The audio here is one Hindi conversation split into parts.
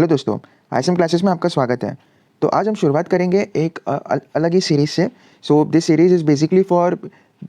हेलो दोस्तों, आईएसएम क्लासेस में आपका स्वागत है। तो आज हम शुरुआत करेंगे एक अलग ही सीरीज़ से। So this series is basically for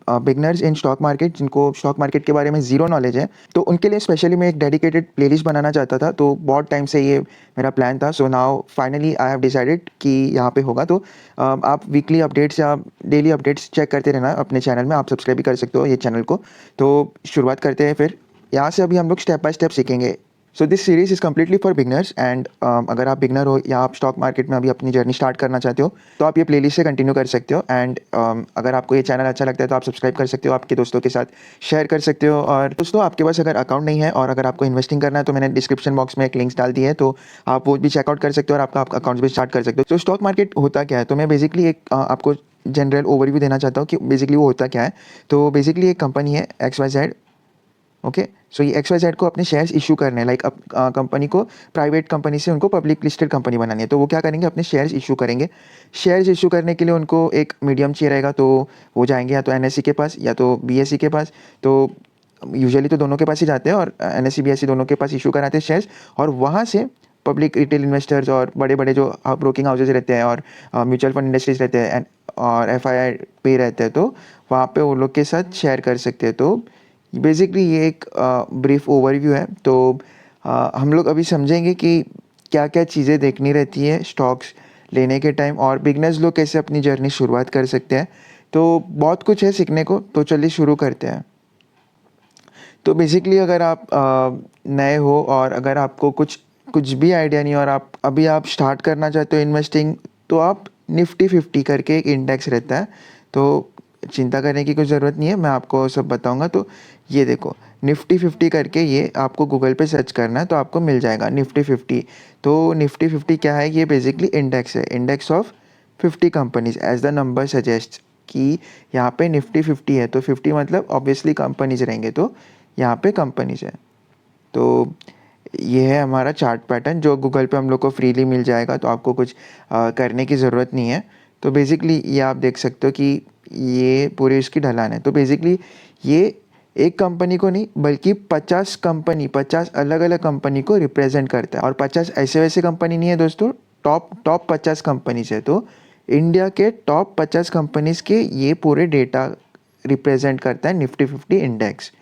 beginners in stock market, जिनको स्टॉक मार्केट के बारे में ज़ीरो नॉलेज है। तो उनके लिए स्पेशली मैं एक डेडिकेटेड प्लेलिस्ट बनाना चाहता था, तो बहुत टाइम से ये मेरा प्लान था। So now finally I have decided कि यहाँ पे होगा। तो आप वीकली अपडेट्स या डेली अपडेट्स चेक करते रहना अपने चैनल में। आप सब्सक्राइब भी कर सकते हो ये चैनल को। तो शुरुआत करते हैं फिर। यहाँ से अभी हम लोग स्टेप बाय स्टेप सीखेंगे। So this series is completely for beginners and अगर आप बिगनर हो या आप स्टॉक मार्केट में अभी अपनी जर्नी स्टार्ट करना चाहते हो, तो आप ये प्लेलिस्ट से कंटिन्यू कर सकते हो। एंड अगर आपको ये चैनल अच्छा लगता है तो आप सब्सक्राइब कर सकते हो, आपके दोस्तों के साथ शेयर कर सकते हो। और दोस्तों, आपके पास अगर अकाउंट नहीं है और अगर आपको इन्वेस्टिंग करना है, तो मैंने डिस्क्रिप्शन बॉक्स में एक लिंक्स डाल दी है, तो आप वो भी चेकआउट कर सकते हो और आपका अकाउंट भी स्टार्ट कर सकते हो। तो स्टॉक मार्केट होता क्या है, तो मैं बेसिकली एक आपको जनरल ओवरव्यू देना चाहता हूँ कि बेसिकली वो होता क्या है। तो बेसिकली एक कंपनी है XYZ। ओके, सो ये XYZ को अपने शेयर्स इशू करने हैं। लाइक अब कंपनी को प्राइवेट कंपनी से उनको पब्लिक लिस्टेड कंपनी बनानी है, तो वो क्या करेंगे, अपने शेयर्स इशू करेंगे। शेयर्स इशू करने के लिए उनको एक मीडियम चाहिए रहेगा, तो वो जाएंगे या तो NSE के पास या तो BSE के पास। तो यूजुअली तो दोनों के पास ही जाते हैं, और NSE BSE दोनों के पास इशू कराते हैं शेयर्स। और वहाँ से पब्लिक रिटेल इन्वेस्टर्स और बड़े बड़े जो ब्रोकिंग हाउसेज रहते हैं और म्यूचुअल फंड इंडस्ट्रीज रहते हैं और FII पे रहते हैं, तो वहाँ पे वो लोग के साथ शेयर कर सकते हैं। तो बेसिकली ये एक ब्रीफ ओवरव्यू है। तो हम लोग अभी समझेंगे कि क्या क्या चीज़ें देखनी रहती है स्टॉक्स लेने के टाइम, और बिगनर्स लोग कैसे अपनी जर्नी शुरुआत कर सकते हैं। तो बहुत कुछ है सीखने को, तो चलिए शुरू करते हैं। तो बेसिकली अगर आप नए हो और अगर आपको कुछ कुछ भी आइडिया नहीं और आप स्टार्ट करना चाहते हो इन्वेस्टिंग, तो आप निफ्टी 50 करके एक इंडेक्स रहता है। तो चिंता करने की कोई ज़रूरत नहीं है, मैं आपको सब बताऊंगा। तो ये देखो, निफ्टी 50 करके ये आपको गूगल पे सर्च करना है तो आपको मिल जाएगा निफ्टी 50। तो निफ्टी 50 क्या है, ये बेसिकली इंडेक्स है, index of 50 companies as the number suggest कि यहाँ पे निफ्टी 50 है, तो 50 मतलब ऑब्वियसली कंपनीज रहेंगे, तो यहाँ पे कंपनीज है। तो ये है हमारा चार्ट पैटर्न जो गूगल पे हम लोग को फ्रीली मिल जाएगा, तो आपको कुछ करने की ज़रूरत नहीं है। तो बेसिकली ये आप देख सकते हो कि ये पूरी इसकी ढलान है। तो बेसिकली ये एक कंपनी को नहीं बल्कि 50 अलग अलग कंपनी को रिप्रेजेंट करता है। और 50 ऐसे वैसे कंपनी नहीं है दोस्तों, टॉप 50 कंपनीज है। तो इंडिया के टॉप 50 कंपनीज के ये पूरे डेटा रिप्रेजेंट करता है निफ्टी 50 इंडेक्स।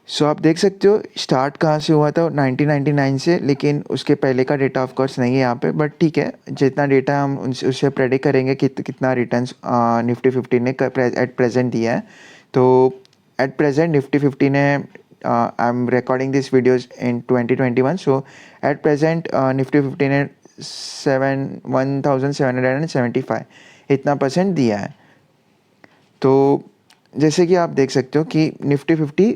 सो आप देख सकते हो स्टार्ट कहाँ से हुआ था, 1999 से, लेकिन उसके पहले का डेटा ऑफ कोर्स नहीं है यहाँ पे, बट ठीक है, जितना डेटा हम उससे प्रेडिक्ट करेंगे कितना रिटर्न्स निफ्टी 50 ने एट प्रेजेंट दिया है। तो एट प्रेजेंट निफ्टी 50 ने, I am recording this videos in 2021, so at present Nifty 50 ने 1775 इतना परसेंट दिया है। तो जैसे कि आप देख सकते हो कि निफ्टी 50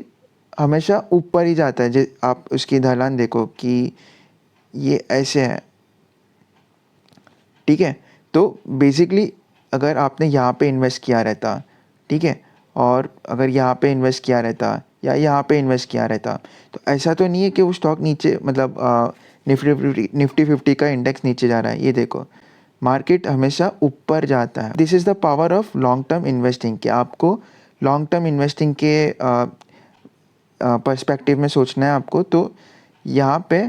हमेशा ऊपर ही जाता है। आप उसकी ढलान देखो कि ये ऐसे है, ठीक है। तो बेसिकली अगर आपने यहाँ पे इन्वेस्ट किया रहता, ठीक है, और अगर यहाँ पे इन्वेस्ट किया रहता या यहाँ पे इन्वेस्ट किया रहता, तो ऐसा तो नहीं है कि वो स्टॉक नीचे, मतलब निफ्टी 50 का इंडेक्स नीचे जा रहा है। ये देखो, मार्केट हमेशा ऊपर जाता है। This is the power of long term investing, कि आपको लॉन्ग टर्म इन्वेस्टिंग के पर्सपेक्टिव में सोचना है आपको। तो यहाँ पे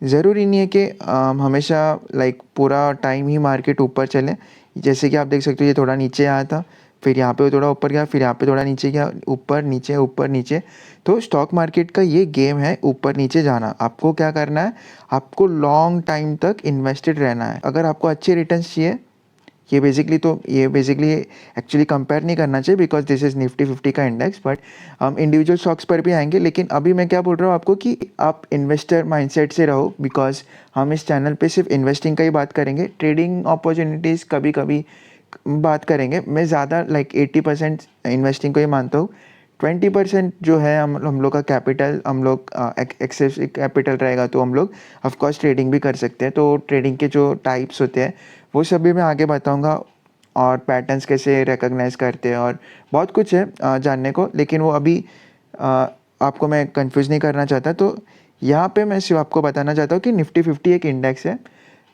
ज़रूरी नहीं है कि हमेशा लाइक पूरा टाइम ही मार्केट ऊपर चले। जैसे कि आप देख सकते हो ये थोड़ा नीचे आया था, फिर यहाँ पे थोड़ा ऊपर गया, फिर यहाँ पे थोड़ा नीचे गया, ऊपर नीचे ऊपर नीचे। तो स्टॉक मार्केट का ये गेम है, ऊपर नीचे जाना। आपको क्या करना है, आपको लॉन्ग टाइम तक इन्वेस्टेड रहना है। अगर आपको अच्छे रिटर्न्स चाहिए, ये बेसिकली एक्चुअली कंपेयर नहीं करना चाहिए, बिकॉज दिस इज़ निफ्टी 50 का इंडेक्स। बट हम इंडिविजुअल स्टॉक्स पर भी आएंगे, लेकिन अभी मैं क्या बोल रहा हूँ आपको कि आप इन्वेस्टर माइंडसेट से रहो, बिकॉज हम इस चैनल पे सिर्फ इन्वेस्टिंग का ही बात करेंगे। ट्रेडिंग अपॉर्चुनिटीज़ कभी कभी बात करेंगे। मैं ज़्यादा लाइक 80% इन्वेस्टिंग को ही मानता हूँ। 20% जो है हम लोग का कैपिटल, हम लोग एक्सेस कैपिटल रहेगा तो हम लोग ऑफकोर्स ट्रेडिंग भी कर सकते हैं। तो ट्रेडिंग के जो टाइप्स होते हैं वो सब भी मैं आगे बताऊंगा, और पैटर्न्स कैसे रिकॉग्नाइज करते हैं, और बहुत कुछ है जानने को, लेकिन वो अभी आपको मैं कंफ्यूज नहीं करना चाहता। तो यहाँ पे मैं सिर्फ आपको बताना चाहता हूँ कि निफ्टी 50 एक इंडेक्स है,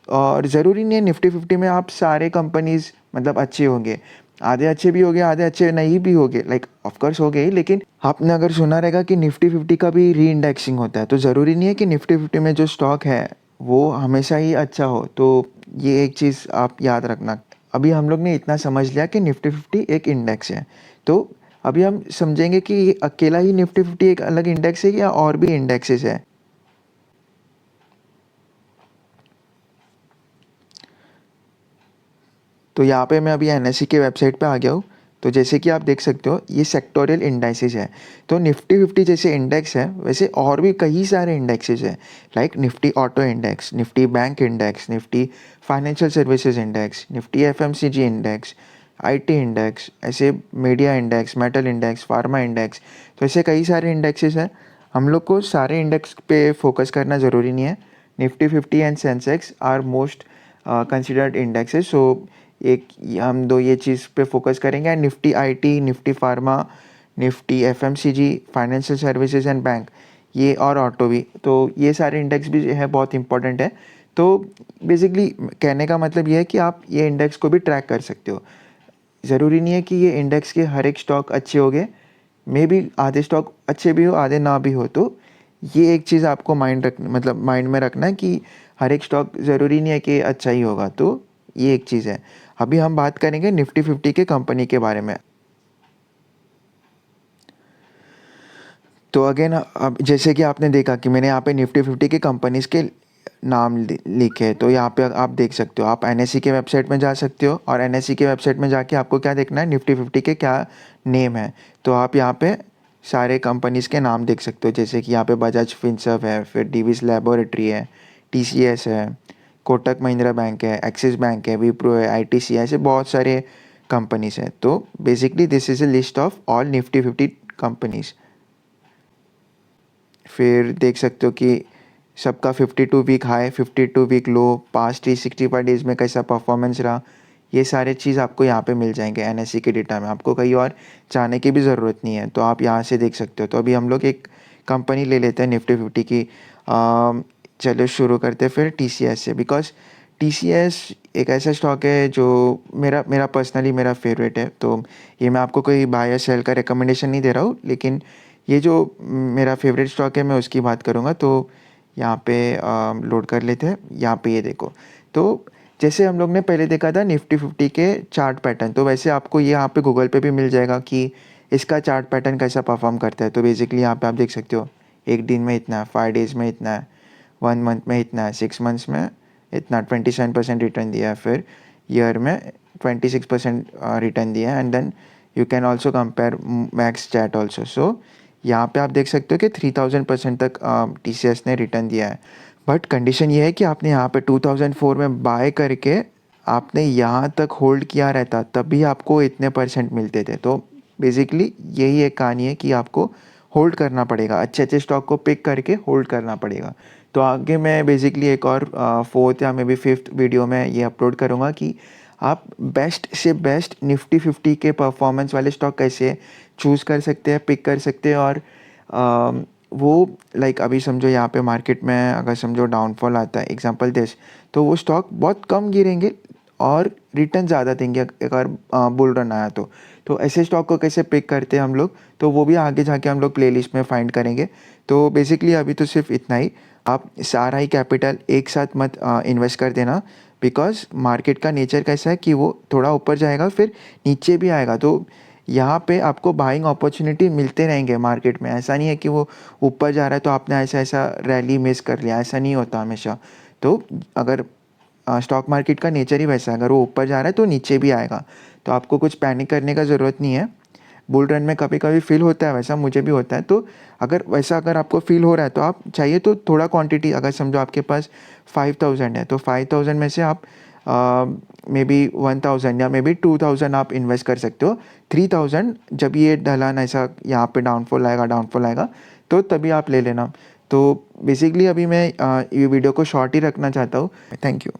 और ज़रूरी नहीं है निफ्टी 50 में आप सारे कंपनीज़ मतलब अच्छे होंगे। आधे अच्छे भी हो गए, आधे अच्छे नहीं भी हो गए, लाइक ऑफकोर्स हो गए ही, लेकिन आपने अगर सुना रहेगा कि निफ्टी 50 का भी री इंडेक्सिंग होता है, तो ज़रूरी नहीं है कि निफ्टी 50 में जो स्टॉक है वो हमेशा ही अच्छा हो। तो ये एक चीज़ आप याद रखना। अभी हम लोग ने इतना समझ लिया कि निफ्टी 50 एक इंडेक्स है, तो अभी हम समझेंगे कि ये अकेला ही निफ्टी 50 एक अलग इंडेक्स है या और भी इंडेक्सेस है। तो यहाँ पे मैं अभी एनएससी के वेबसाइट पे आ गया हूँ। तो जैसे कि आप देख सकते हो ये सेक्टोरियल इंडाइसेस है। तो निफ्टी 50 जैसे इंडेक्स है वैसे और भी कई सारे इंडेक्सेस है, like Nifty auto index, Nifty bank index, Nifty financial services index, Nifty FMCG index, IT index, ऐसे media index, metal index, pharma index. तो ऐसे कई सारे इंडेक्सेस हैं। हम लोग को सारे इंडेक्स पे फोकस करना ज़रूरी नहीं है। Nifty 50 and Sensex are most considered indexes. So एक हम दो ये चीज़ पे फोकस करेंगे, and Nifty IT, Nifty pharma, Nifty FMCG, financial services and bank, ये और ऑटो भी, तो ये सारे इंडेक्स भी जो है बहुत इंपॉर्टेंट है। तो बेसिकली कहने का मतलब ये है कि आप ये इंडेक्स को भी ट्रैक कर सकते हो। ज़रूरी नहीं है कि ये इंडेक्स के हर एक स्टॉक अच्छे हो गए, मे बी आधे स्टॉक अच्छे भी हो आधे ना भी हो। तो ये एक चीज़ आपको माइंड में रखना है कि हर एक स्टॉक ज़रूरी नहीं है कि अच्छा ही होगा। तो ये एक चीज़ है। अभी हम बात करेंगे निफ्टी 50 के कंपनी के बारे में। तो अगेन अब जैसे कि आपने देखा कि मैंने यहाँ पे निफ्टी 50 के कंपनीज़ के नाम लिखे, तो यहाँ पे आप देख सकते हो, आप एनएससी के वेबसाइट में जा सकते हो, और एनएससी के वेबसाइट में जाके आपको क्या देखना है, निफ्टी 50 के क्या नेम है। तो आप यहाँ पे सारे कंपनीज़ के नाम देख सकते हो, जैसे कि यहाँ पे बजाज फिनसर्व है, फिर डिविस लेबोरेटरी है, टीसीएस है, कोटक महिंद्रा बैंक है, एक्सिस बैंक है, विप्रो है, आईटीसी है, ऐसे बहुत सारे कंपनीज़ हैं। तो basically this is a list of all Nifty 50 companies. फिर देख सकते हो कि सबका 52 week high, 52 week low, past 365 days में कैसा परफॉर्मेंस रहा, ये सारे चीज़ आपको यहाँ पे मिल जाएंगे एनएससी के डेटा में। आपको कहीं और जाने की भी ज़रूरत नहीं है, तो आप यहाँ से देख सकते हो। तो अभी हम लोग एक कंपनी ले लेते हैं निफ्टी 50 की। चलो शुरू करते हैं फिर टीसीएस से, बिकॉज टीसीएस एक ऐसा स्टॉक है जो मेरा पर्सनली मेरा फेवरेट है। तो ये मैं आपको कोई बाय या सेल का रिकमेंडेशन नहीं दे रहा हूँ, लेकिन ये जो मेरा फेवरेट स्टॉक है मैं उसकी बात करूँगा। तो यहाँ पे लोड कर लेते हैं। यहाँ पे ये देखो, तो जैसे हम लोग ने पहले देखा था निफ्टी 50 के चार्ट पैटर्न, तो वैसे आपको ये यहाँ पे गूगल पे भी मिल जाएगा कि इसका चार्ट पैटर्न कैसा परफॉर्म करता है। तो बेसिकली यहाँ पे आप देख सकते हो, एक दिन में इतना है, 5 डेज़ में इतना है, 1 मंथ में इतना है, 6 मंथ्स में इतना 27% रिटर्न दिया है, फिर ईयर में 26% रिटर्न दिया है, and then you can also compare max chat also. So यहाँ पे आप देख सकते हो कि 3000% तक टीसीएस ने रिटर्न दिया है। बट कंडीशन ये है कि आपने यहाँ पे 2004 में बाय करके आपने यहाँ तक होल्ड किया रहता, तभी आपको इतने परसेंट मिलते थे। तो बेसिकली यही एक कहानी है कि आपको होल्ड करना पड़ेगा, अच्छे अच्छे स्टॉक को पिक करके होल्ड करना पड़ेगा। तो आगे मैं बेसिकली एक और फोर्थ या मे बी फिफ्थ वीडियो में ये अपलोड करूँगा कि आप बेस्ट से बेस्ट निफ्टी 50 के परफॉर्मेंस वाले स्टॉक कैसे चूज़ कर सकते हैं, पिक कर सकते हैं। और वो लाइक अभी समझो यहाँ पे मार्केट में अगर समझो डाउनफॉल आता है, एग्जांपल दिस, तो वो स्टॉक बहुत कम गिरेंगे और रिटर्न ज़्यादा देंगे अगर बुल रन आया तो ऐसे स्टॉक को कैसे पिक करते हैं हम लोग, तो वो भी आगे जाके हम लोग प्लेलिस्ट में फाइंड करेंगे। तो बेसिकली अभी तो सिर्फ इतना ही। आप सारा ही कैपिटल एक साथ मत इन्वेस्ट कर देना, बिकॉज मार्केट का नेचर कैसा है कि वो थोड़ा ऊपर जाएगा फिर नीचे भी आएगा। तो यहाँ पे आपको बाइंग अपॉर्चुनिटी मिलते रहेंगे मार्केट में। ऐसा नहीं है कि वो ऊपर जा रहा है तो आपने ऐसा ऐसा रैली मिस कर लिया, ऐसा नहीं होता हमेशा। तो अगर स्टॉक मार्केट का नेचर ही वैसा है, अगर वो ऊपर जा रहा है तो नीचे भी आएगा, तो आपको कुछ पैनिक करने का ज़रूरत नहीं है। बुल रन में कभी कभी फील होता है, वैसा मुझे भी होता है। तो अगर आपको फील हो रहा है तो आप चाहिए तो थोड़ा क्वांटिटी, अगर समझो आपके पास 5000 है तो 5000 में से आप मे बी 1000 या मे बी 2000 आप इन्वेस्ट कर सकते हो। 3000 जब ये ढलान ऐसा यहाँ पे डाउनफॉल आएगा तो तभी आप ले लेना। तो बेसिकली अभी मैं ये वीडियो को शॉर्ट ही रखना चाहता हूँ। Thank you.